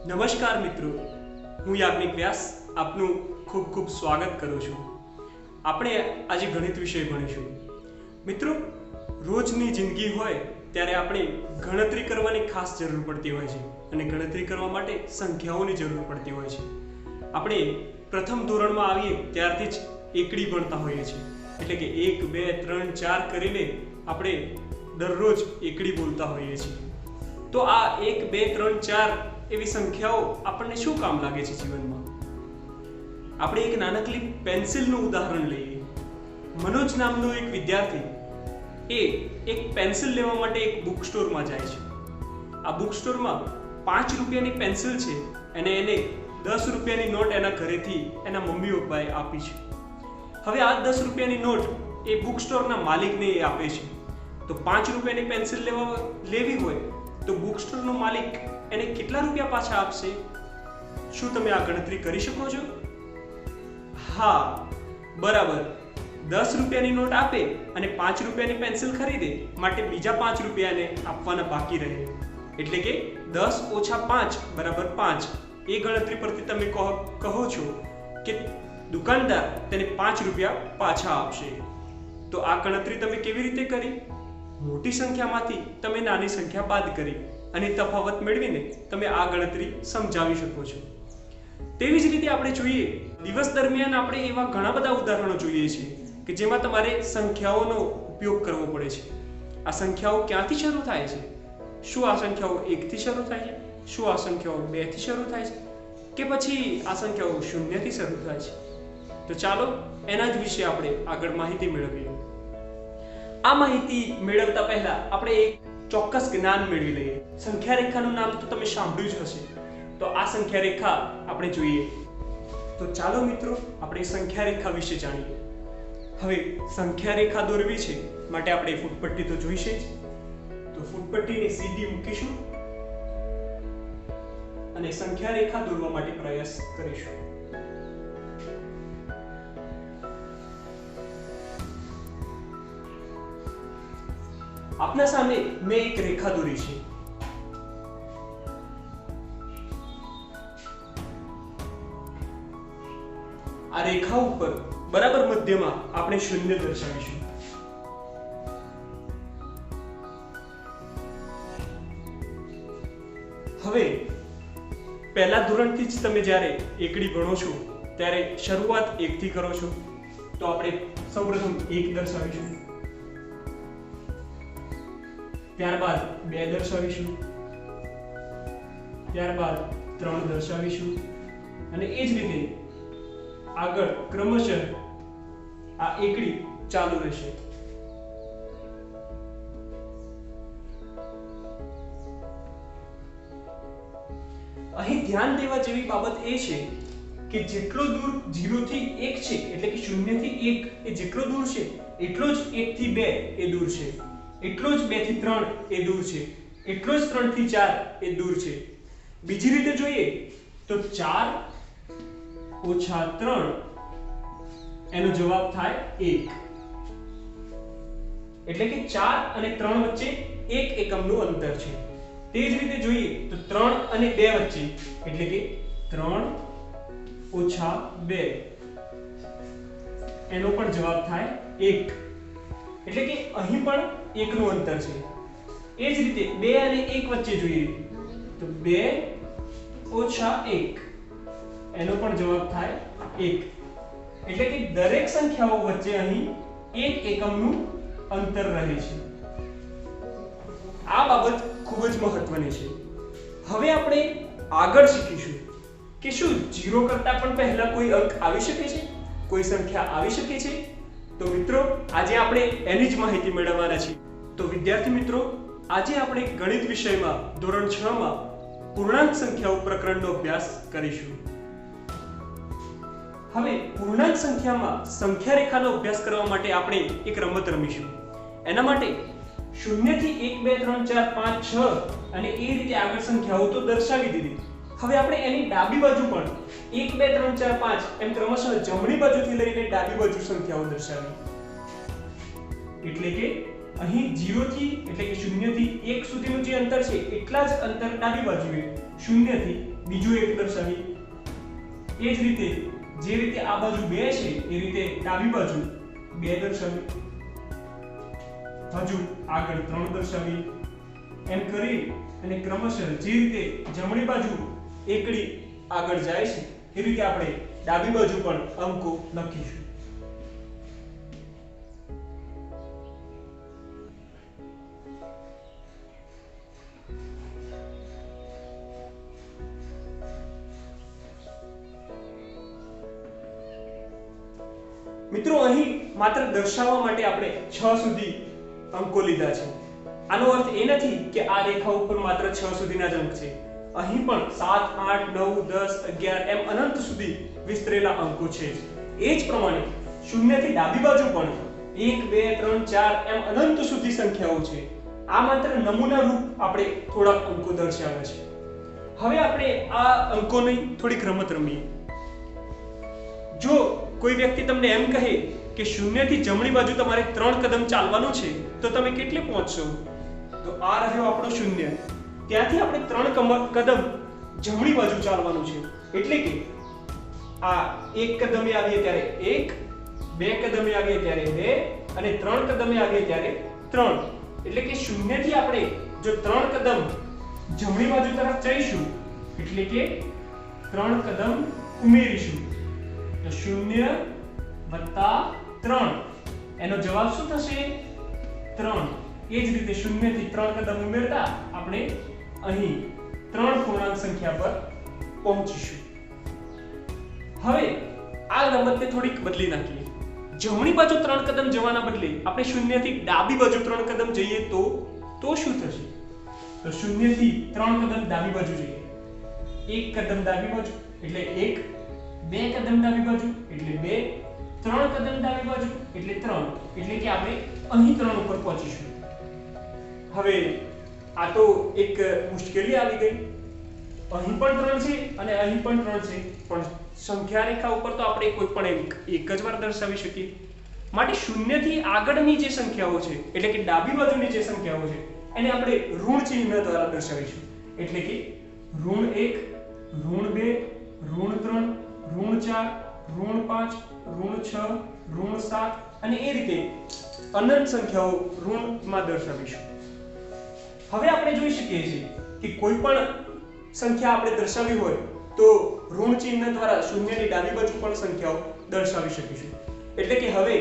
નમસ્કાર મિત્રો, હું યાજ્ઞિક વ્યાસ આપનું ખૂબ ખૂબ સ્વાગત કરું છું। આપણે આજે ગણિત વિષય ભણીશું। મિત્રો, રોજની જિંદગી હોય ત્યારે આપણે ગણતરી કરવાની ખાસ જરૂર પડતી હોય છે અને ગણતરી કરવા માટે સંખ્યાઓની જરૂર પડતી હોય છે। આપણે પ્રથમ ધોરણમાં આવીએ ત્યારથી જ એકડી ભણતા હોઈએ છીએ, એટલે કે 1 2 3 4 કરીને આપણે દરરોજ એકડી બોલતા હોઈએ છીએ। તો આ 1 2 3 4 એવી સંખ્યાઓ આપણને શું કામ લાગે છે જીવનમાં? આપણે એક નાનકડી પેન્સિલનું ઉદાહરણ લઈએ। મનોજ નામનો એક વિદ્યાર્થી એક પેન્સિલ લેવા માટે એક બુક સ્ટોરમાં જાય છે। આ બુક સ્ટોરમાં 5 રૂપિયાની પેન્સિલ છે અને એને 10 રૂપિયાની નોટ એના ઘરેથી એના મમ્મી પપ્પાએ આપી છે। હવે આ 10 રૂપિયાની નોટ એ બુક સ્ટોરના માલિકને એ આપે છે। તો 5 રૂપિયાની પેન્સિલ લેવી હોય તો બુક સ્ટોરનો માલિક એને કેટલા રૂપિયા પાછા આપશે? શું તમે આ ગણતરી કરી શકો છો? હા, બરાબર। 10 રૂપિયાની નોટ આપે અને 5 રૂપિયાની પેન્સિલ ખરીદે, માટે બીજા 5 રૂપિયાને આપવાના બાકી રહે, એટલે કે 10 ઓછા 5 બરાબર 5। એ ગણતરી પરથી તમે કહો છો કે દુકાનદાર તેને 5 રૂપિયા પાછા આપશે। તો આ ગણતરી તમે કેવી રીતે કરી? મોટી સંખ્યામાંથી તમે નાની સંખ્યા બાદ કરી અને તફાવત મેળવીને તમે આ ગણતરી સમજાવી શકો છો। તેવી જ રીતે આપણે જોઈએ, દિવસ દરમિયાન આપણે એવા ઘણા બધા ઉદાહરણો જોઈએ છીએ કે જેમાં તમારે સંખ્યાઓનો ઉપયોગ કરવો પડે છે। આ સંખ્યાઓ ક્યાંથી શરૂ થાય છે? શું આ સંખ્યાઓ 1 થી શરૂ થાય છે? શું આ સંખ્યાઓ 2 થી શરૂ થાય છે? કે પછી આ સંખ્યાઓ 0 થી શરૂ થાય છે? તો ચાલો એના જ વિશે આપણે આગળ માહિતી મેળવીએ। આ માહિતી મેળવતા પહેલા આપણે એક ચોક્કસ જ્ઞાન મેળવી લઈએ। સંખ્યા રેખાનું નામ તો તમે સાંભળ્યું જ હશે, તો આ સંખ્યા રેખા આપણે જોઈએ। તો ચાલો મિત્રો, આપણે સંખ્યા રેખા વિશે જાણીએ। હવે સંખ્યા રેખા દોરવી છે માટે આપણે ફૂટપટ્ટી તો જોઈશે જ। તો ફૂટપટ્ટીને સીધી મૂકીશું અને સંખ્યા રેખા દોરવા માટે પ્રયાસ કરીશું। આપના સામે મેં એક રેખા દોરી છે। આ રેખા ઉપર બરાબર મધ્યમાં આપણે 0 દર્શાવીશું। હવે પહેલા ધોરણથી જ તમે જ્યારે એકડી ભણો છો ત્યારે શરૂઆત 1 થી કરો છો, તો આપણે સૌપ્રથમ 1 દર્શાવીશું, ત્યારબાદ 2 દર્શાવીશું, ત્યારબાદ 3 દર્શાવીશું અને એ જ રીતે આગળ ક્રમશઃ આ એકડી ચાલુ રહેશે। અહીં ધ્યાન દેવા જેવી બાબત એ છે કે જેટલો દૂર 0 થી 1 છે, એટલે કે 0 થી 1 એ જેટલો દૂર છે એટલો જ 1 થી 2 એ દૂર છે, એટલો જ 2 થી 3 એ દૂર છે, એટલો જ 3 થી 4 એ દૂર છે। બીજી રીતે જોઈએ તો 4 ઓછા 3 એનો જવાબ થાય 1, એટલે કે 4 અને 3 વચ્ચે 1 એકમનું અંતર છે। તે જ રીતે જોઈએ તો 3 અને 2 વચ્ચે, એટલે કે 3 ઓછા 2 એનો પણ જવાબ થાય 1, એટલે કે અહીં પણ 1 નું અંતર છે। એ જ રીતે 2 અને 1 વચ્ચે જોઈએ તો 2 ઓછા 1 એનો પણ જવાબ થાય 1, એટલે કે દરેક સંખ્યાઓ વચ્ચે અહીં 1 એકમનું અંતર રહે છે। આ બાબત ખૂબ જ મહત્વની છે। હવે આપણે આગળ શીખીશું કે શું 0 કરતા પણ પહેલા કોઈ અંક આવી શકે છે, કોઈ સંખ્યા આવી શકે છે? તો મિત્રો, આજે આપણે એની જ માહિતી મેળવવાના છીએ। તો વિદ્યાર્થી મિત્રો, આજે આપણે ગણિત વિષયમાં ધોરણ 6 માં પૂર્ણાંક સંખ્યાઓ પ્રકરણનો અભ્યાસ કરીશું। હવે પૂર્ણાંક સંખ્યામાં સંખ્યા રેખાનો અભ્યાસ કરવા માટે આપણે એક રમત રમીશું। એના માટે 0 થી 1 2 3 4 5 6 અને એ રીતે આગળ સંખ્યાઓ તો દર્શાવી દીધી। હવે આપણે એની ડાબી બાજુ પણ 1 2 3 4 5 એમ ક્રમશઃ જમણી બાજુથી લઈને ડાબી બાજુ સંખ્યાઓ દર્શાવી, એટલે કે અહીં 0 થી એટલે કે 0 થી 1 સુધીનું જે અંતર છે એટલા જ અંતર ડાબી બાજુએ 0 થી બીજું 1 દર્શાવી. એ જ રીતે જે રીતે આ બાજુ 2 છે એ રીતે ડાબી બાજુ 2 દર્શાવી. હજુ આગળ 3 દર્શાવી. એમ કરી અને ક્રમશઃ જે રીતે જમણી બાજુ એકડી આગળ જાય છે એ રીતે આપણે ડાબી બાજુ પણ અંકો લખીશું. મિત્રો અહીં માત્ર દર્શાવવા માટે આપણે 6 સુધી અંકો લીધા છે. આનો અર્થ એ નથી કે આ રેખા ઉપર માત્ર 6 સુધીના જ અંક છે. અહીં પણ 7 8 9 10 11 એમ અનંત સુધી વિસ્તરેલા અંકો છે. એ જ પ્રમાણે 0 થી ડાબી બાજુ પણ 1 2 3 4 એમ અનંત સુધી સંખ્યાઓ છે. આ માત્ર નમૂના રૂપ આપણે થોડા અંકો દર્શાવ્યા છે. હવે આપણે આ અંકોની થોડીક રમત રમીએ. જો કોઈ વ્યક્તિ તમને એમ કહે કે 0 થી જમણી બાજુ તમારે 3 કદમ ચાલવાનું છે તો તમે કેટલે પહોંચશો? તો આ રહ્યો આપણો 0. ત્યાંથી આપણે 3 કદમ જમણી બાજુ ચાલવાનું છે. એટલે કે આ 1 કદમે આવીએ ત્યારે 1, 2 કદમે આવીએ ત્યારે 2 અને 3 કદમે આવીએ ત્યારે 3. એટલે કે 0 થી આપણે જો 3 કદમ જમણી બાજુ તરફ જઈશું એટલે કે 3 કદમ ઉમેરીશું તો 0 + 3 એનો જવાબ શું થશે? 3. એ જ રીતે 0 થી 3 કદમ ઉમેરતા આપણે અહીં 3 પૂર્ણાંક સંખ્યા પર પહોંચીશું. હવે આ રમતને થોડીક બદલી નાખીએ. જમણી બાજુ 3 કદમ જવાના બદલે આપણે 0 થી ડાબી બાજુ 3 કદમ જઈએ તો શું થશે? તો 0 થી 3 કદમ ડાબી બાજુ જઈએ. 1 કદમ ડાબી બાજુ એટલે 1, 2 કદમ ડાબી બાજુ એટલે 2, 3 કદમ ડાબી બાજુ એટલે 3. એટલે કે આપણે અહીં 3 ઉપર પહોંચીશું. હવે આ તો એક મુશ્કેલી આવી ગઈ. અહીં પણ 3 છે અને અહીં પણ 3 છે, પણ સંખ્યા રેખા ઉપર તો આપણે કોઈ પણ એક જ વાર દર્શાવી શકીએ. માટે 0 થી આગળની જે સંખ્યાઓ છે એટલે કે ડાબી બાજુની જે સંખ્યાઓ છે એને આપણે ઋણ ચિહ્ન દ્વારા દર્શાવીશું. એટલે કે ઋણ 1, ઋણ 2, ઋણ 3, ઋણ 4, ઋણ 5, ઋણ 6, ઋણ 7 અને એ રીતે અનંત સંખ્યાઓ ઋણમાં દર્શાવીશું. હવે આપણે જોઈ શકીએ છીએ કે કોઈ પણ સંખ્યા આપણે દર્શાવી હોય તો ઋણ ચિહ્ન દ્વારા 0 ની ડાબી બાજુ પણ સંખ્યાઓ દર્શાવી શકીશું. એટલે કે હવે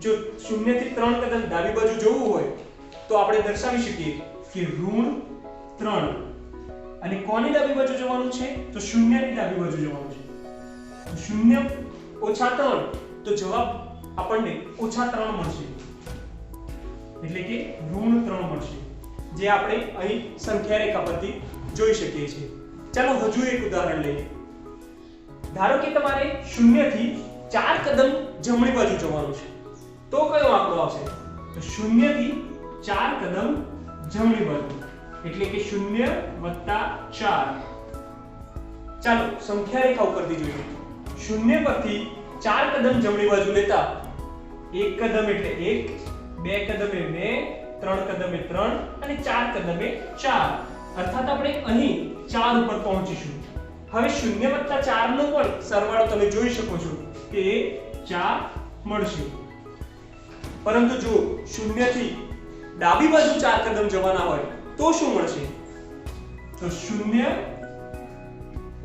જો 0 થી 3 કદમ ડાબી બાજુ જવું હોય તો આપણે દર્શાવી શકીએ કે ઋણ 3. અને કોની ડાબી બાજુ જવાનું છે? તો 0 ની ડાબી બાજુ જવાનું છે. તો 0 - 3 તો જવાબ આપણને -3 મળશે. એટલે કે ઋણ 3 મળશે, જે આપણે અહીં સંખ્યા રેખા પરથી જોઈ શકીએ છીએ. ચાલો હજુ એક ઉદાહરણ લઈએ. ધારો કે તમારે 0 થી 4 કદમ જમણી બાજુ જવાનું છે તો કયો આંકડો આવશે? તો 0 થી 4 કદમ જમણી બાજુ એટલે કે 0 + 4. ચાલો સંખ્યા રેખા ઉપરથી જોઈએ. 0 પરથી 4 કદમ જમણી બાજુ લેતા 1 કદમ એટલે 1, 2 કદમે 2, 3 કદમે 3 અને 4 કદમે 4. અર્થાત આપણે અહીં 4 ઉપર પહોંચીશું. હવે 0 + 4 નો પણ સરવાળો તમે જોઈ શકો છો કે 4 મળશે. પરંતુ જો 0 થી ડાબી બાજુ 4 કદમ જવાના હોય તો શું મળશે? તો 0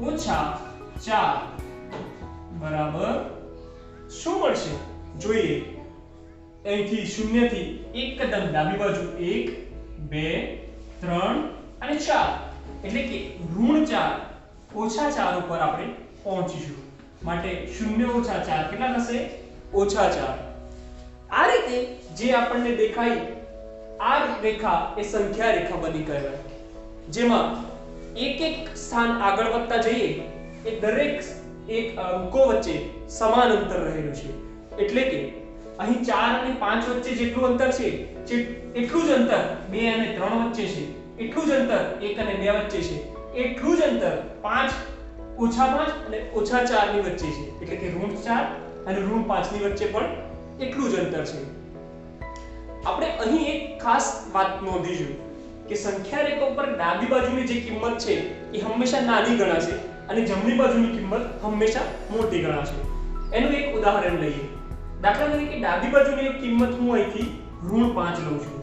- 4 બરાબર શું મળશે? જોઈએ. અહીંથી 0 થી 1 કદમ ડાબી બાજુ 1, 2, 3 અને 4 એટલે કે ઋણ 4 -4 ઉપર આપણે પહોંચીશું. માટે 0 - 4 કેટલા થશે? -4. આ રીતે જે આપણને દેખાય આ રેખા એ સંખ્યા રેખા બની કહેવાય, જેમાં એક સ્થાન આગળ વધતા જઈએ એ દરેક એક અંકો વચ્ચે સમાન અંતર રહેલું છે. એટલે કે અહીં 4 અને 5 વચ્ચે જેટલું અંતર છે એટલું જ અંતર 2 અને 3 વચ્ચે છે, એટલું જ અંતર 1 અને 2 વચ્ચે છે, એટલું જ અંતર 5 - 5 અને -4 ની વચ્ચે છે. એટલે કે ઋણ 4 અને ઋણ 5 ની વચ્ચે પણ એટલું જ અંતર છે. આપણે અહીં એક ખાસ વાત નોંધીશું કે સંખ્યા રેખા ઉપર ડાબી બાજુની જે કિંમત છે એ હંમેશા નાની ગણાશે અને જમણી બાજુની કિંમત હંમેશા મોટી ગણાશે. એનું એક ઉદાહરણ લઈએ. દાખલા તરીકે ડાબી બાજુની કિંમત હું અહીંથી -5 લઉં છું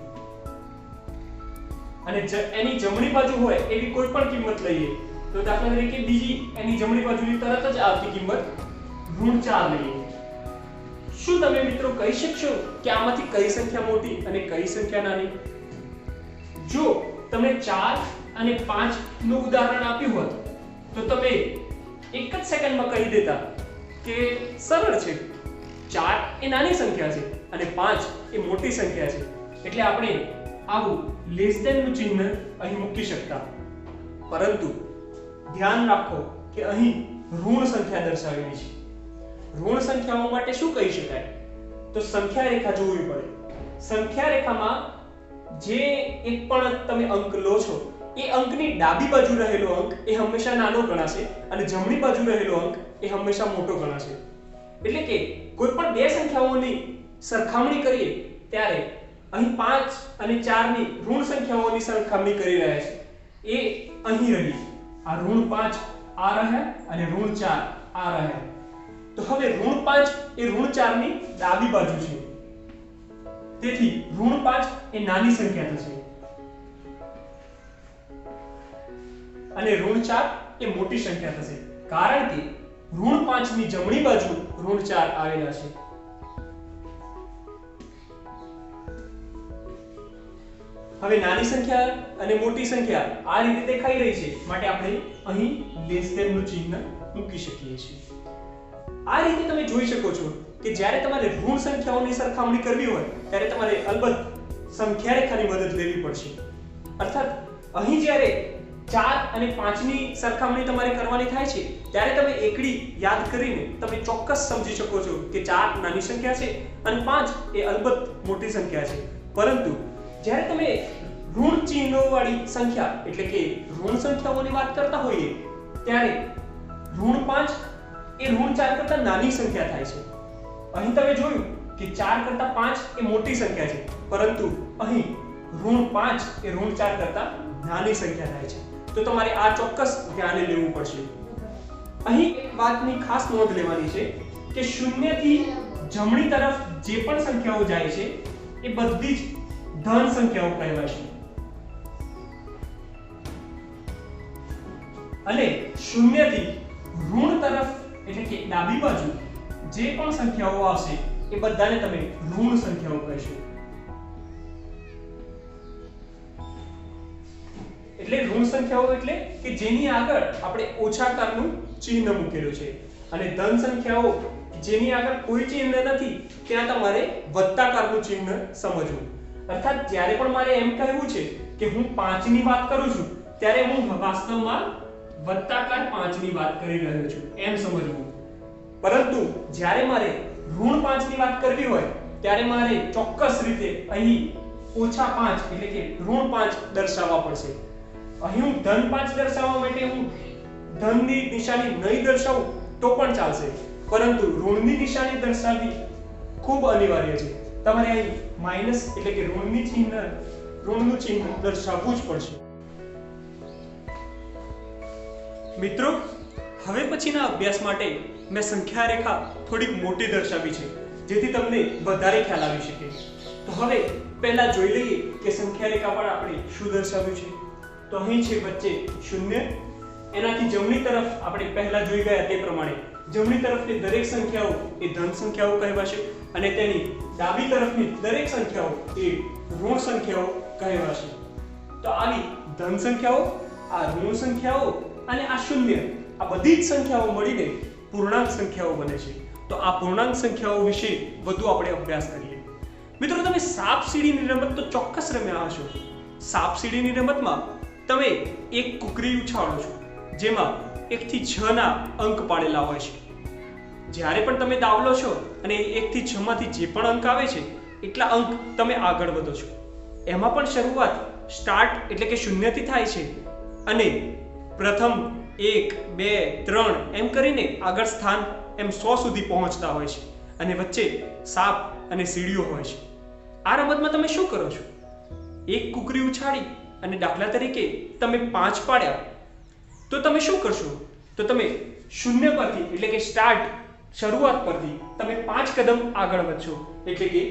અને એની જમણી બાજુ હોય એવી કોઈ પણ કિંમત લઈએ તો દાખલા તરીકે બીજી એની જમણી બાજુની તરત જ આવતી કિંમત -4 લઈએ. શું તમે મિત્રો કહી શકશો કે આમાંથી કઈ સંખ્યા મોટી અને કઈ સંખ્યા નાની? જો તમને 4 અને 5 નું ઉદાહરણ આપ્યું હોત તો તમે એક જ સેકન્ડમાં કહી દેતા કે સરળ છે, 4 એ નાની સંખ્યા છે અને 5 એ મોટી સંખ્યા છે, એટલે આપણે આવું લેસ ધેન નું ચિહ્ન અહીં મૂકી શકતા. પરંતુ ધ્યાન રાખો કે અહીં ઋણ સંખ્યા દર્શાવેલી છે. ઋણ સંખ્યાઓ માટે શું કહી શકાય? તો સંખ્યા રેખા જોવી પડે. સંખ્યા રેખામાં જે એક પણ તમે અંક લો છો એ અંકની ડાબી બાજુ રહેલો અંક એ હંમેશા નાનો ગણાશે અને જમણી બાજુ રહેલો અંક એ હંમેશા મોટો ગણાશે. એટલે કે કોઈ પણ બે સંખ્યાઓની સરખામણી કરીએ ત્યારે અહીં 5 અને 4 ની ઋણ સંખ્યાઓની સરખામણી કરી રહ્યા છે એ અહીં રહી. આ -5 આ રહ્યા અને -4 આ રહ્યા. તો હવે -5 એ -4 ની ડાબી બાજુ છે, તેથી -5 એ નાની સંખ્યા થશે અને -4 એ મોટી સંખ્યા થશે, કારણ કે -5 ની જમણી બાજુ -4 આવેલા છે. હવે નાની સંખ્યા અને મોટી સંખ્યા આ રીતે દેખાઈ રહી છે માટે આપણે અહીં લેસ ધેન નું ચિહ્ન મૂકી શકીએ છીએ. આ રીતે તમે જોઈ શકો છો કે જ્યારે તમારે ઋણ સંખ્યાઓની સરખામણી કરવી હોય ત્યારે તમારે અલબત્ત સંખ્યા રેખાની મદદ લેવી પડશે. અર્થાત અહીં જ્યારે 4 અને 5 ની સરખામણી તમારે કરવાની થાય છે ત્યારે તમે એકડી યાદ કરીને તમે ચોક્કસ સમજી શકો છો કે 4 નાની સંખ્યા છે અને 5 એ અલબત્ત મોટી સંખ્યા છે. પરંતુ જ્યારે તમે ઋણ ચિહ્નો વાળી સંખ્યા એટલે કે ઋણ સંખ્યાઓની વાત કરતા હોઈએ ત્યારે -5 એ -4 કરતા નાની સંખ્યા થાય છે. અહીં તમે જોયું કે 4 કરતા 5 એ મોટી સંખ્યા છે, પરંતુ અહીં -5 એ -4 કરતા નાની સંખ્યા થાય છે. તો તમારે આ ચોક્કસ ધ્યાને લેવું પડશે. અહીં એક વાતની ખાસ નોંધ લેવાની છે કે 0 થી જમણી તરફ જે પણ સંખ્યાઓ જાય છે એ બધી જ ધન સંખ્યાઓ કહેવાશે અને 0 થી ઋણ તરફ એટલે કે ડાબી બાજુ જે પણ સંખ્યાઓ આવશે એ બધાને તમે ઋણ સંખ્યાઓ કહેશો. એટલે ઋણ સંખ્યાઓ એટલે કે જેની આગળ આપણે ઓછાકારનું ચિહ્ન મૂકેલું છે અને ધન સંખ્યાઓ જેની આગળ કોઈ ચિહ્ન નથી ત્યાં તમારે વત્તાકારનું ચિહ્ન સમજવું. અર્થાત જ્યારે પણ મારે એમ કહેવું છે કે હું 5 ની વાત કરું છું ત્યારે હું વાસ્તવમાં વત્તાકાર 5 ની વાત કરી રહ્યો છું એમ સમજવું. પરંતુ જ્યારે મારે ઋણ 5 ની વાત કરવી હોય ત્યારે મારે ચોક્કસ રીતે અહીં -5 એટલે કે ઋણ 5 દર્શાવવા પડશે. અહીં હું ધન 5 દર્શાવવા માટે હું ધનની નિશાની નહીં દર્શાવું તો પણ ચાલશે, પરંતુ ઋણની નિશાની દર્શાવવી ખૂબ અનિવાર્ય છે. તમારે અહીં માઈનસ એટલે કે ઋણનું ચિહ્ન દર્શાવવું જ પડશે. મિત્રો, હવે પછીના અભ્યાસ માટે મેં સંખ્યા રેખા થોડીક મોટી દર્શાવી છે જેથી તમને વધારે ખ્યાલ આવી શકે. તો હવે પહેલા જોઈ લઈએ કે સંખ્યા રેખા પર આપણે શું દર્શાવ્યું છે. તો અહીં છે વચ્ચે 0, એનાથી જમણી તરફ આપણે પહેલા જોઈ ગયા તે પ્રમાણે જમણી તરફની દરેક સંખ્યાઓ એ ધન સંખ્યાઓ કહેવાશે અને તેની ડાબી તરફની દરેક સંખ્યાઓ એ ઋણ સંખ્યાઓ કહેવાશે. તો આવી ધન સંખ્યાઓ, આ ઋણ સંખ્યાઓ અને આ 0 આ બધી જ સંખ્યાઓ મળીને પૂર્ણાંક સંખ્યાઓ બને છે. તો આ પૂર્ણાંક સંખ્યાઓ વિશે વધુ આપણે અભ્યાસ કરીએ. મિત્રો, તમે સાપ સીડીની રમત તો ચોક્કસ રમ્યા હશો. સાપ સીડીની રમતમાં તમે એક કુકરી ઉછાળો છો જેમાં 1 થી 6 ના અંક પાડેલા હોય છે. જ્યારે પણ તમે દાવ લો છો અને 1 થી 6 માંથી જે પણ અંક આવે છે એટલા અંક તમે આગળ વધો છો. એમાં પણ શરૂઆત સ્ટાર્ટ એટલે કે 0 થી થાય છે અને પ્રથમ 1 2 3 એમ કરીને આગળ સ્થાન એમ 100 સુધી પહોંચતા હોય છે અને વચ્ચે સાપ અને સીડીઓ હોય છે. આ રમતમાં તમે શું કરો છો? એક કુકરી ઉછાળી અને દાખલા તરીકે તમે 5 પાડ્યા તો તમે શું કરશો? તો તમે શૂન્ય પરથી એટલે કે શરૂઆત પરથી તમે 5 કદમ આગળ વધશો, એટલે કે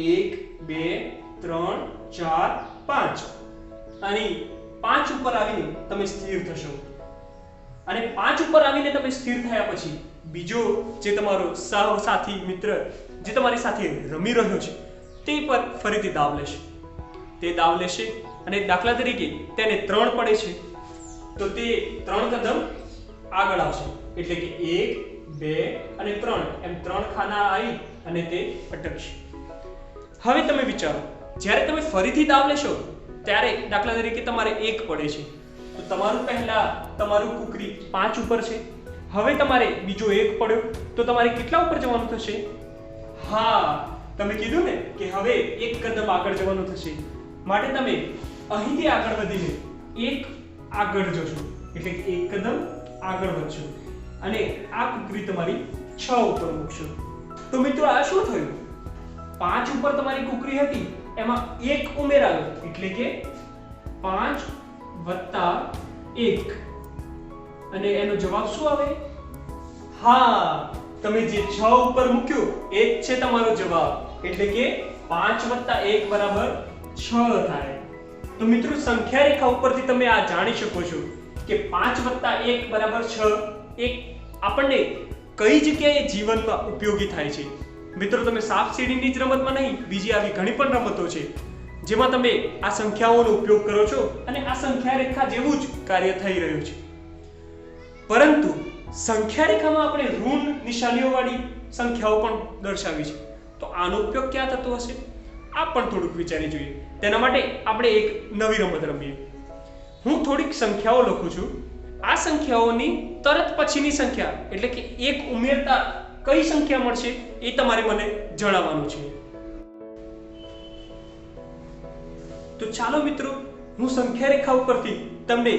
1 2 3 4 5 અને 5 ઉપર આવીને તમે સ્થિર થશો અને 5 ઉપર આવીને તમે સ્થિર થયા પછી બીજો જે તમારો સાથી મિત્ર જે તમારી સાથે રમી રહ્યો છે તે પર ફરીથી દાવ લેશે. તે દાવ લેશે અને દાખલા તરીકે તેને 3 પડે છે તો તે 3 કદમ આગળ આવશે, એટલે કે 1 2 અને 3 એમ 3 ખાના આવી અને તે અટકશે. હવે તમે વિચારો, જ્યારે તમે ફરીથી દાવ લેશો ત્યારે દાખલા તરીકે તમારે 1 પડે છે તો તમારું કુકરી 5 ઉપર છે. હવે તમારે બીજો 1 પડ્યો તો તમારે કેટલા ઉપર જવાનું થશે? હા, તમે કીધું ને કે હવે 1 કદમ આગળ જવાનું થશે, માટે તમે અહીંથી આગળ વધીને 1 આગળ જશો, એટલે કે 1 કદમ આગળ વધશો અને આ કુકરી તમારી 6 ઉપર મૂકશો. તો મિત્રો આ શું થયું? 5 ઉપર તમારી કુકરી હતી એમાં 1 ઉમેરાયો, એટલે કે 5 + 1 અને એનો જવાબ શું આવે? હા, તમે જે 6 ઉપર મૂક્યું એ જ છે તમારો જવાબ, એટલે કે 5 + 1 બરાબર 6 થાય. તો મિત્રો સંખ્યા રેખા ઉપરથી તમે આ જાણી શકો છો કે 5 + 1 બરાબર 6 એક આપણને કઈ જગ્યાએ જીવનમાં ઉપયોગી થાય છે. મિત્રો તમે સાપ સીડીની જ રમતમાં નહીં, બીજી આવી ઘણી પણ રમતો છે જેમાં તમે આ સંખ્યાઓનો ઉપયોગ કરો છો અને આ સંખ્યા રેખા જેવું જ કાર્ય થઈ રહ્યું છે. પરંતુ સંખ્યા રેખામાં આપણે ઋણ નિશાનીઓવાળી સંખ્યાઓ પણ દર્શાવી છે, તો આનો ઉપયોગ ક્યાં થતો હશે? આ પણ થોડુંક વિચારી જોઈએ. તેના માટે આપણે એક નવી રમત રમીએ. હું થોડીક સંખ્યાઓ લખું છું. આ સંખ્યાઓની તરત પછીની સંખ્યા એટલે કે 1 ઉમેરતા કઈ સંખ્યા મળશે એ તમારે મને જણાવવાનું છે. તો ચાલો મિત્રો, હું સંખ્યા રેખા ઉપરથી તમને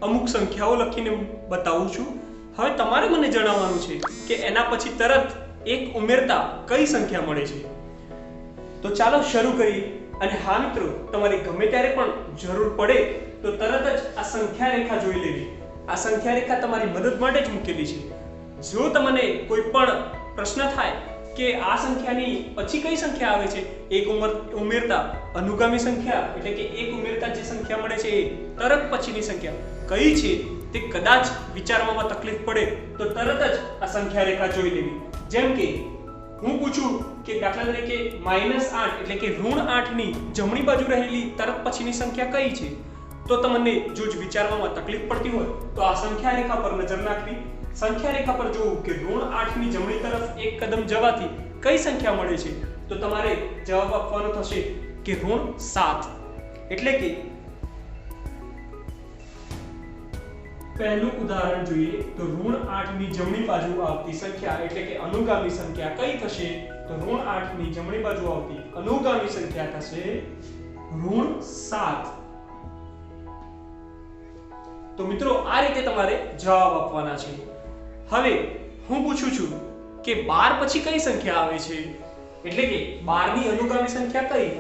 અમુક સંખ્યાઓ લખીને બતાવું છું. હવે તમારે મને જણાવવાનું છે કે એના પછી તરત 1 ઉમેરતા કઈ સંખ્યા મળે છે. તો ચાલો શરૂ કરીએ. અને હા મિત્રો, તમારે ગમે ત્યારે પણ જરૂર પડે તો તરત જ આ સંખ્યા રેખા જોઈ લેવી. આ સંખ્યા રેખા તમારી મદદ માટે જ મૂકેલી છે. જો તમને કોઈ પણ પ્રશ્ન થાય કે આ સંખ્યાની પછી કઈ સંખ્યા આવે છે, 1 ઉમેરતા અનુગામી સંખ્યા એટલે કે 1 ઉમેરતા જે સંખ્યા મળે છે એ તરત પછીની સંખ્યા કઈ છે તે કદાચ વિચારવામાં તકલીફ પડે તો તરત જ આ સંખ્યા રેખા જોઈ લેવી. જેમ કે હું પૂછું કે દાખલા તરીકે -8 એટલે કે ઋણ 8 ની જમણી બાજુ રહેલી તરત પછીની સંખ્યા કઈ છે, તો તમને જો વિચારવામાં તકલીફ પડતી હોય તો આ સંખ્યા રેખા પર નજર નાખવી. સંખ્યા રેખા પર જોવું કે ઋણ 8 ની જમણી તરફ 1 કદમ જવાથી કઈ સંખ્યા મળે છે, તો તમારે જવાબ આપવાનો થશે કે ઋણ 7. એટલે કે પહેલું ઉદાહરણ જોઈએ તો ઋણ 8 ની જમણી બાજુ આવતી સંખ્યા એટલે કે અનુગામી સંખ્યા કઈ થશે, તો ઋણ 8 ની જમણી બાજુ આવતી અનુગામી સંખ્યા થશે ઋણ 7. તો મિત્રો આ રીતે તમારે જવાબ આપવાના છે. હવે હું પૂછું છું કે 12 પછી કઈ સંખ્યા આવે છે, એટલે કે 12 ની અનુગામી સંખ્યા કઈ?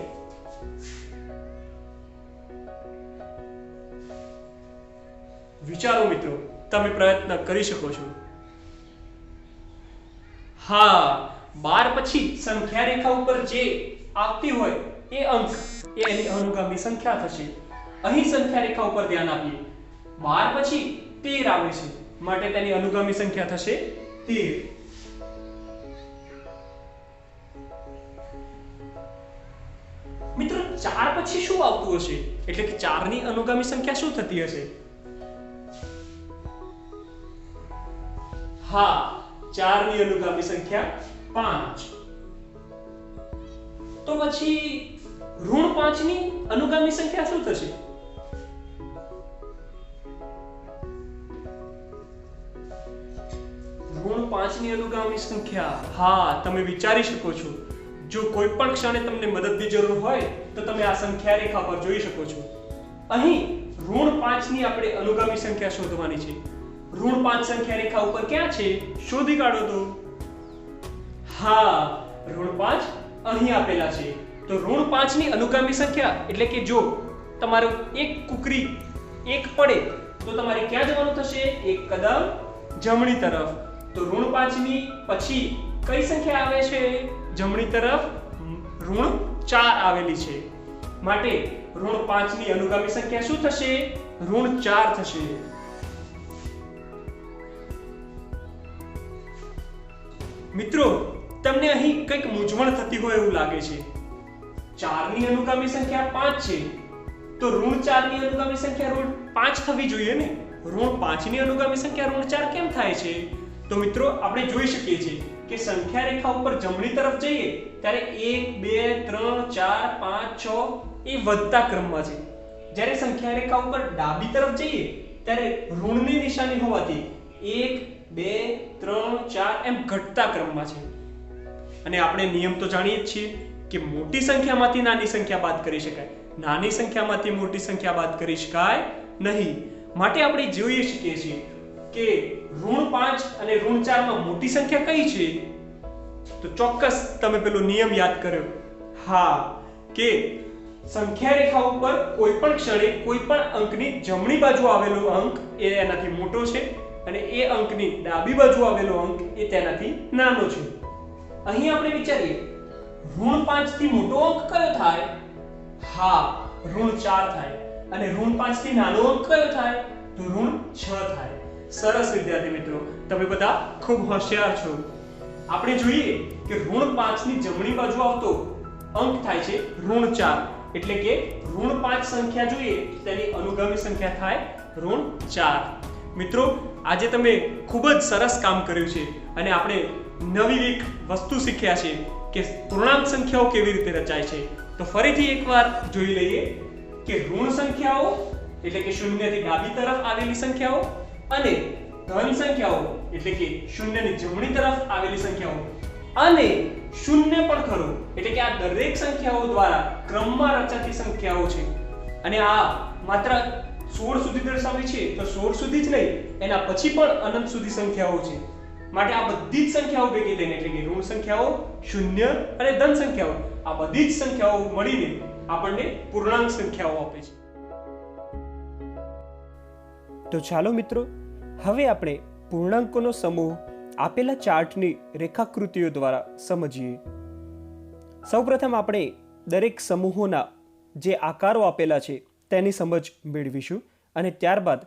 વિચારો મિત્રો, તમે પ્રયત્ન કરી શકો છો. હા, 12 પછી સંખ્યા રેખા ઉપર જે આવતી હોય એ અંક એ એની અનુગામી સંખ્યા થશે. અહીં સંખ્યા રેખા ઉપર ધ્યાન આપીએ. 12 પછી 13 આવે છે, માટે તેની અનુગામી સંખ્યા થશે 13. મિત્રો 4 પછી શું આવતું હશે, એટલે કે 4 ની અનુગામી સંખ્યા શું થતી હશે? હા, 4 ની અનુગામી સંખ્યા 5. તો પછી ઋણ 5 ની અનુગામી સંખ્યા શું થશે? ઋણ 5 ની અનુગામી સંખ્યા, હા તમે વિચારી શકો છો. જો કોઈ પણ ક્ષણે તમને મદદની જરૂર હોય તો તમે આ સંખ્યા રેખા પર જોઈ શકો છો. અહીં ઋણ 5 ની આપણે અનુગામી સંખ્યા શોધવાની છે. ઋણ 5 સંખ્યા રેખા ઉપર ક્યાં છે, શોધી કાઢો તો. હા, ઋણ 5 અહીં આપેલા છે તો ઋણ 5 ની અનુગામી સંખ્યા એટલે કે જો તમારું એક કુકરી એક પડે તો તમારે ક્યાં જવાનું થશે? એક કદમ જમણી તરફ. તો ઋણ 5 ની પછી કઈ સંખ્યા આવે છે? જમણી તરફ ઋણ 4 આવેલી છે. માટે ઋણ 5 ની અનુગામી સંખ્યા શું થશે? ઋણ 4 થશે. મિત્રો, તમને અહીં કંઈક મૂંઝવણ થતી હોય એવું લાગે છે. 4 ની અનુગામી સંખ્યા 5 છે, તો ઋણ 4 ની અનુગામી સંખ્યા ઋણ 5 થવી જોઈએ ને. ઋણ 5 ની અનુગામી સંખ્યા ઋણ 4 કેમ થાય છે? તો મિત્રો, આપણે જોઈ શકીએ છીએ કે સંખ્યા રેખા ઉપર જમણી તરફ જઈએ ત્યારે 1 2 3 4 5 6 એ વધતા ક્રમમાં છે. જ્યારે સંખ્યા રેખા ઉપર ડાબી તરફ જઈએ ત્યારે ઋણની નિશાની હોવાથી 1 2 3 4 એમ ઘટતા ક્રમમાં છે. અને આપણે નિયમ તો જાણીએ જ છીએ કે મોટી સંખ્યામાંથી નાની સંખ્યા બાદ કરી શકાય, નાની સંખ્યામાંથી મોટી સંખ્યા બાદ કરી શકાય નહીં. માટે આપણે જોઈએ શકીએ છીએ કે ઋણ 5 અને ઋણ 4 માં મોટી સંખ્યા કઈ છે? તો ચોક્કસ તમે પેલો નિયમ યાદ કર્યો. હા, કે સંખ્યા રેખા ઉપર કોઈ પણ ક્ષણે કોઈ પણ અંકની જમણી બાજુ આવેલો અંક એ એનાથી મોટો છે અને એ અંકની ડાબી બાજુ આવેલો અંક એ તેનાથી નાનો છે. અહીં આપણે વિચારીએ, ઋણ 5 થી મોટો અંક કયો થાય? હા, ઋણ 4 થાય. અને ઋણ 5 થી નાનો અંક કયો થાય? તો ઋણ 6 થાય. સરસ વિદ્યાર્થી મિત્રો, તમે બધા ખૂબ હોશિયાર છો. આપણે જોઈએ કે ઋણ 5 ની જમણી બાજુ આવતો અંક થાય છે ઋણ 4. એટલે કે ઋણ 5 સંખ્યા જોઈએ તેની અનુગામી સંખ્યા થાય ઋણ 4. મિત્રો, આજે તમે ખૂબ જ સરસ કામ કર્યું છે અને આપણે નવી એક વસ્તુ શીખ્યા છે કે પૂર્ણાંક સંખ્યાઓ કેવી રીતે રચાય છે. તો ફરીથી એકવાર જોઈ લઈએ કે ઋણ સંખ્યાઓ એટલે કે શૂન્યથી ડાબી તરફ આવેલી સંખ્યાઓ અને ધન સંખ્યાઓ એટલે કે શૂન્યની જમણી તરફ આવેલી સંખ્યાઓ અને શૂન્ય પણ ખરું એટલે કે આ દરેક સંખ્યાઓ દ્વારા ક્રમમાં રચાતી સંખ્યાઓ છે. અને આ માત્ર 16 સુધી દર્શાવી છે તો 16 સુધી જ નહીં, એના પછી પણ અનંત સુધી સંખ્યાઓ છે. માટે આ બધી જ સંખ્યાઓ ભેગી થઈને એટલે કે ઋણ સંખ્યાઓ, શૂન્ય અને ધન સંખ્યાઓ, આ બધી જ સંખ્યાઓ મળીને આપણને પૂર્ણાંક સંખ્યાઓ આપે છે. તો ચાલો મિત્રો, હવે આપણે પૂર્ણાંકોનો સમૂહ આપેલા ચાર્ટની રેખાકૃતિઓ દ્વારા સમજીએ. સૌપ્રથમ આપણે દરેક સમૂહોના જે આકારો આપેલા છે તેની સમજ મેળવીશું અને ત્યારબાદ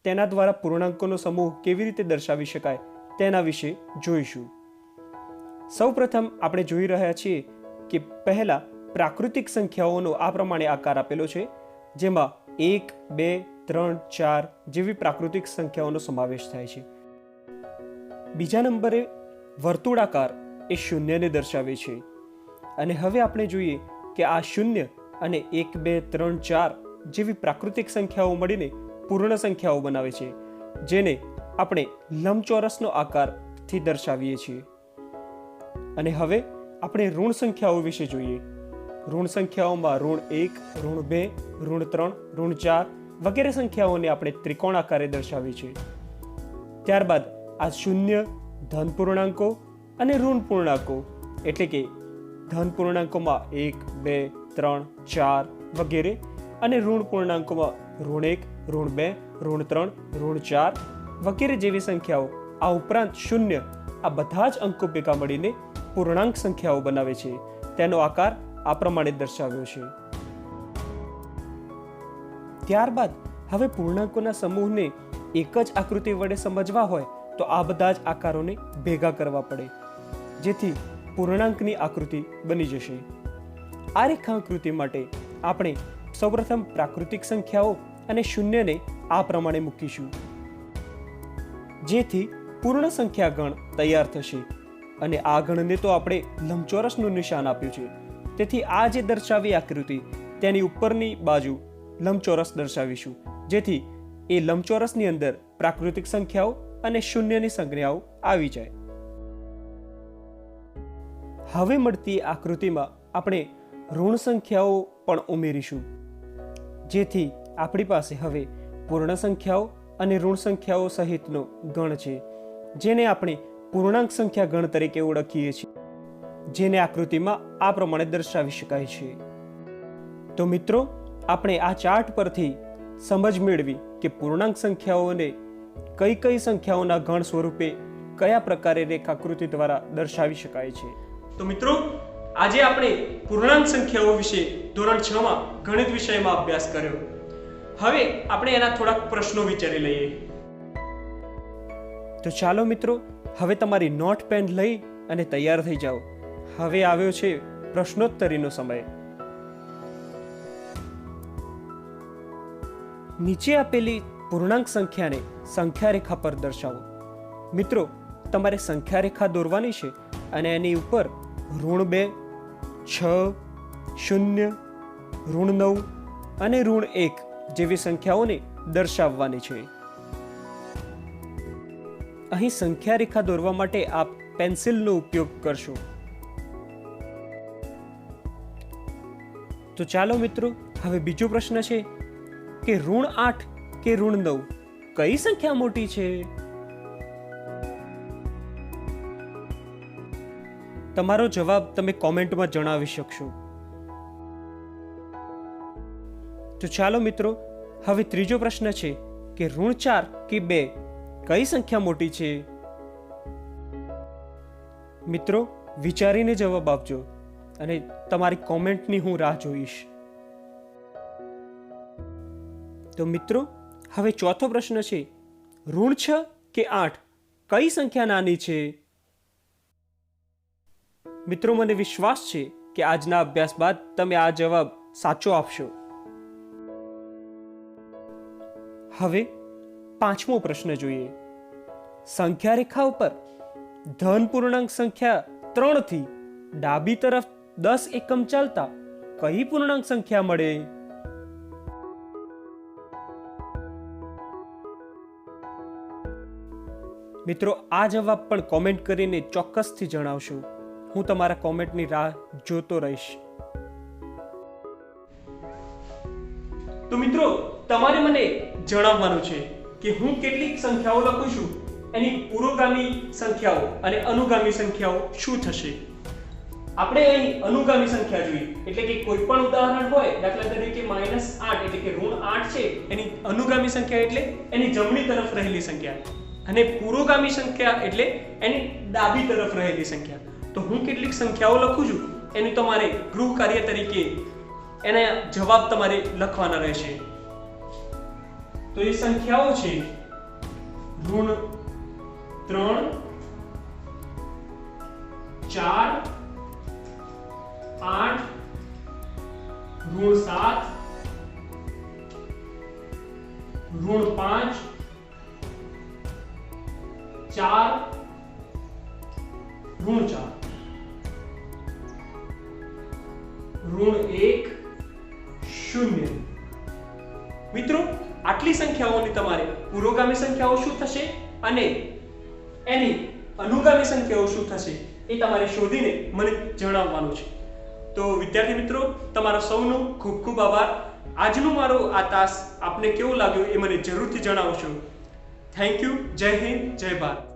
તેના દ્વારા પૂર્ણાંકોનો સમૂહ કેવી રીતે દર્શાવી શકાય તેના વિશે જોઈશું. સૌપ્રથમ આપણે જોઈ રહ્યા છીએ કે પહેલા પ્રાકૃતિક સંખ્યાઓનો આ પ્રમાણે આકાર આપેલો છે, જેમાં 1 2 3 4 જેવી પ્રાકૃતિક સંખ્યાઓનો સમાવેશ થાય છે. બીજા નંબરે વર્તુળાકાર એ શૂન્યને દર્શાવે છે. અને હવે આપણે જોઈએ કે આ શૂન્ય અને 1 2 3 4 જેવી પ્રાકૃતિક સંખ્યાઓ મળીને પૂર્ણ સંખ્યાઓ બનાવે છે, જેને આપણે લંબચોરસનો આકારથી દર્શાવીએ છીએ. અને હવે આપણે ઋણ સંખ્યાઓ વિશે જોઈએ. ઋણ સંખ્યાઓમાં ઋણ 1, ઋણ 2, ઋણ 3, ઋણ 4 વગેરે સંખ્યાઓને આપણે ત્રિકોણ આકારે દર્શાવી છે. ત્યારબાદ આ શૂન્ય, ધન પૂર્ણાંકો અને ઋણ પૂર્ણાંકો એટલે કે ધન પૂર્ણાંકોમાં 1 2 3 4 વગેરે અને ઋણ પૂર્ણાંકોમાં ઋણ 1, ઋણ 2, ઋણ 3, ઋણ 4 વગેરે જેવી સંખ્યાઓ, આ ઉપરાંત શૂન્ય, આ બધા જ અંકો ભેગા મળીને પૂર્ણાંક સંખ્યાઓ બનાવે છે. તેનો આકાર આ પ્રમાણે દર્શાવ્યો છે. ત્યારબાદ હવે પૂર્ણાંકોના સમૂહને એક જ આકૃતિ વડે સમજવા હોય તો આ બધા જ આકારોને ભેગા કરવા પડે, જેથી પૂર્ણાંકની આકૃતિ બની જશે. આ રેખાકૃતિ માટે આપણે સૌપ્રથમ પ્રાકૃતિક સંખ્યાઓ અને શૂન્યને આ પ્રમાણે મૂકીશું, જેથી પૂર્ણ સંખ્યા ગણ તૈયાર થશે. અને આ ગણને તો આપણે લંબચોરસનું નિશાન આપ્યું છે, તેથી આ જે દર્શાવી આકૃતિ તેની ઉપરની બાજુ લંબચોરસ દર્શાવીશું, જેથી એ લંબચોરસની અંદર પ્રાકૃતિક સંખ્યાઓ અને શૂન્યની સંજ્ઞાઓ આવી જાય. હવે મળતી આકૃતિમાં આપણે ઋણ સંખ્યાઓ પણ ઉમેરીશું, જેથી આપણી પાસે હવે પૂર્ણ સંખ્યાઓ અને ઋણ સંખ્યાઓ સહિતનો ગણ છે, જેને આપણે પૂર્ણાંક સંખ્યા ગણ તરીકે ઓળખીએ છીએ. જેને આકૃતિમાં આ પ્રમાણે દર્શાવી શકાય છે. તો મિત્રો, આપણે આ ચાર્ટ પરથી સમજ મેળવી કે પૂર્ણાંક સંખ્યાઓને કઈ કઈ સંખ્યાઓના ગણ સ્વરૂપે કયા પ્રકારે રેખાકૃતિ દ્વારા દર્શાવી શકાય છે. તો મિત્રો, આજે આપણે પૂર્ણાંક સંખ્યાઓ વિશે ધોરણ 6 માં ગણિત વિષયમાં અભ્યાસ કર્યો. હવે આપણે એના થોડાક પ્રશ્નો વિચારી લઈએ. તો ચાલો મિત્રો, હવે તમારી નોટ પેન લઈ અને તૈયાર થઈ જાઓ. હવે આવ્યો છે પ્રશ્નોત્તરીનો સમય. નીચે આપેલી પૂર્ણાંક સંખ્યાને સંખ્યા રેખા પર દર્શાવો. મિત્રો, તમારે સંખ્યા રેખા દોરવાની છે અને એની ઉપર -2, 6, 0, -9 અને -1 જેવી સંખ્યાઓને દર્શાવવાની છે. અહીં સંખ્યા રેખા દોરવા માટે આપ પેન્સિલનો ઉપયોગ કરશો. તો ચાલો મિત્રો, હવે બીજો પ્રશ્ન છે કે -8 કે -9 કઈ સંખ્યા મોટી છે? તમારો જવાબ તમે કોમેન્ટમાં જણાવી શકશો. તો ચાલો મિત્રો, હવે ત્રીજો પ્રશ્ન છે કે -4 કે 2 કઈ સંખ્યા મોટી છે? મિત્રો, વિચારીને જવાબ આપજો અને તમારી કોમેન્ટની હું રાહ જોઈશ. તો મિત્રો, હવે ચોથો પ્રશ્ન છે -6 કે 8 કઈ સંખ્યા નાની છે? મિત્રો, મને વિશ્વાસ છે કે આજના અભ્યાસ બાદ તમે આ જવાબ સાચો આપશો. હવે પાંચમો પ્રશ્ન જોઈએ. સંખ્યા રેખા ઉપર ધન પૂર્ણાંક સંખ્યા 3 થી ડાબી તરફ 10 એકમ ચાલતા કઈ પૂર્ણાંક સંખ્યા મળે? મિત્રો, આ જવાબ પણ કોમેન્ટ કરીને ચોક્કસથી જણાવશો. હું તમારા કોમેન્ટની રાહ જોતો રહીશ. તો મિત્રો, તમારે મને જણાવવાનું છે કે હું કેટલીક સંખ્યાઓ લખું છું, એની પુરોગામી સંખ્યાઓ અને અનુગામી સંખ્યાઓ શું થશે. આપણે અહીં અનુગામી સંખ્યા જોઈએ, એટલે કે કોઈ પણ ઉદાહરણ હોય, દાખલા તરીકે -8 એટલે કે -8 છે, એની અનુગામી સંખ્યા એટલે એની જમણી તરફ રહેલી સંખ્યા, અને પુરોગામી સંખ્યા એટલે એની ડાબી તરફ રહેલી સંખ્યા. તો હું કેટલીક સંખ્યાઓ લખું છું, એનું તમારે ગૃહ કાર્ય તરીકે એના જવાબ તમારે લખવાના રહેશે. તો એ સંખ્યાઓ છે -3, 4, 8, -7, -5, 4, -4, -1, 0. મિત્રો, આટલી સંખ્યાઓની તમારે પુરોગામી સંખ્યાઓ શું થશે અને એની અનુગામી સંખ્યાઓ શું થશે એ તમારે શોધીને મને જણાવવાનું છે. તો વિદ્યાર્થી મિત્રો, તમારા સૌનો ખૂબ ખૂબ આભાર. આજનો મારો આ તાસ આપને કેવો લાગ્યો એ મને જરૂરથી જણાવશો. Thank you. જય હિન્દ, જય ભારત.